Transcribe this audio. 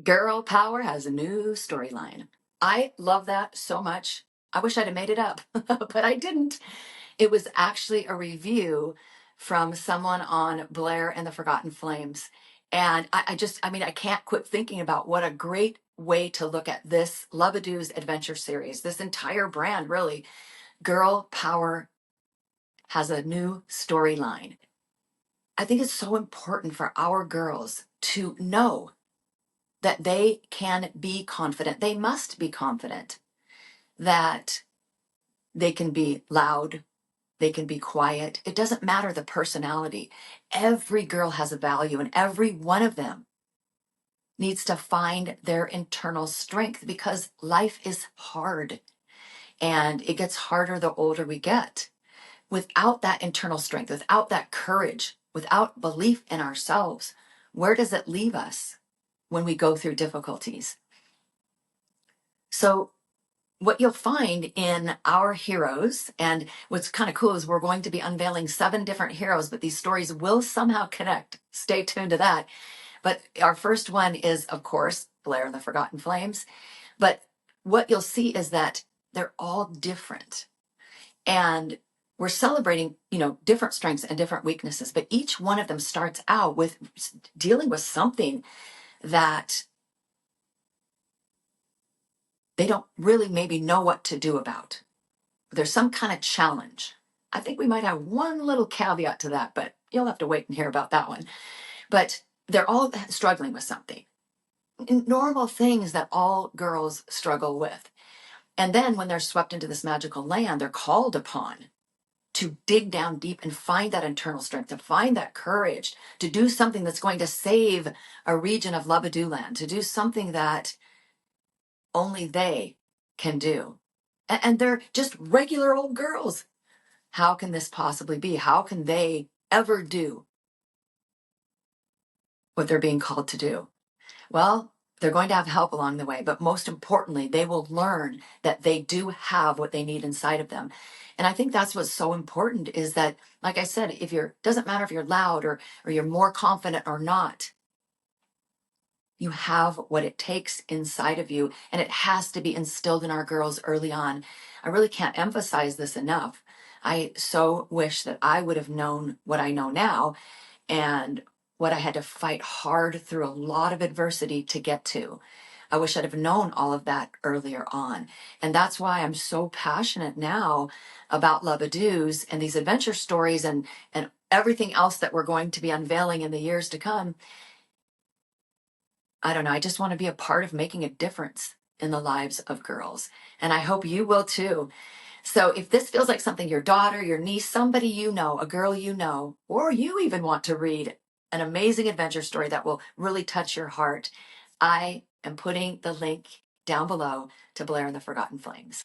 Girl power has a new storyline. I love that so much. I wish I'd have made it up, but I didn't. It was actually a review from someone on Blair and the Forgotten Flames. And I can't quit thinking about what a great way to look at this Lovadoo's adventure series, this entire brand, really. Girl power has a new storyline. I think it's so important for our girls to know that they can be confident. They must be confident that they can be loud, they can be quiet. It doesn't matter the personality. Every girl has a value, and every one of them needs to find their internal strength because life is hard and it gets harder the older we get. Without that internal strength, without that courage, without belief in ourselves, where does it leave us when we go through difficulties? So what you'll find in our heroes, and what's kind of cool is we're going to be unveiling 7 different heroes, but these stories will somehow connect. Stay tuned to that. But our first one is, of course, Blair and the Forgotten Flames. But what you'll see is that they're all different. And we're celebrating, different strengths and different weaknesses, but each one of them starts out with dealing with something that they don't really maybe know what to do about. There's some kind of challenge. I think we might have one little caveat to that, but you'll have to wait and hear about that one. But they're all struggling with something. Normal things that all girls struggle with. And then when they're swept into this magical land, they're called upon to dig down deep and find that internal strength, to find that courage, to do something that's going to save a region of Labadoo land, to do something that only they can do. And they're just regular old girls. How can this possibly be? How can they ever do what they're being called to do? Well, they're going to have help along the way, but most importantly, they will learn that they do have what they need inside of them. And I think that's what's so important is that, like I said, doesn't matter if you're loud or you're more confident or not, you have what it takes inside of you, and it has to be instilled in our girls early on. I really can't emphasize this enough. I so wish that I would have known what I know now and what I had to fight hard through a lot of adversity to get to. I wish I'd have known all of that earlier on. And that's why I'm so passionate now about Labadoos and these adventure stories and everything else that we're going to be unveiling in the years to come. I don't know. I just want to be a part of making a difference in the lives of girls. And I hope you will too. So if this feels like something your daughter, your niece, somebody you know, a girl you know, or you even want to read an amazing adventure story that will really touch your heart, I am putting the link down below to Blair and the Forgotten Flames.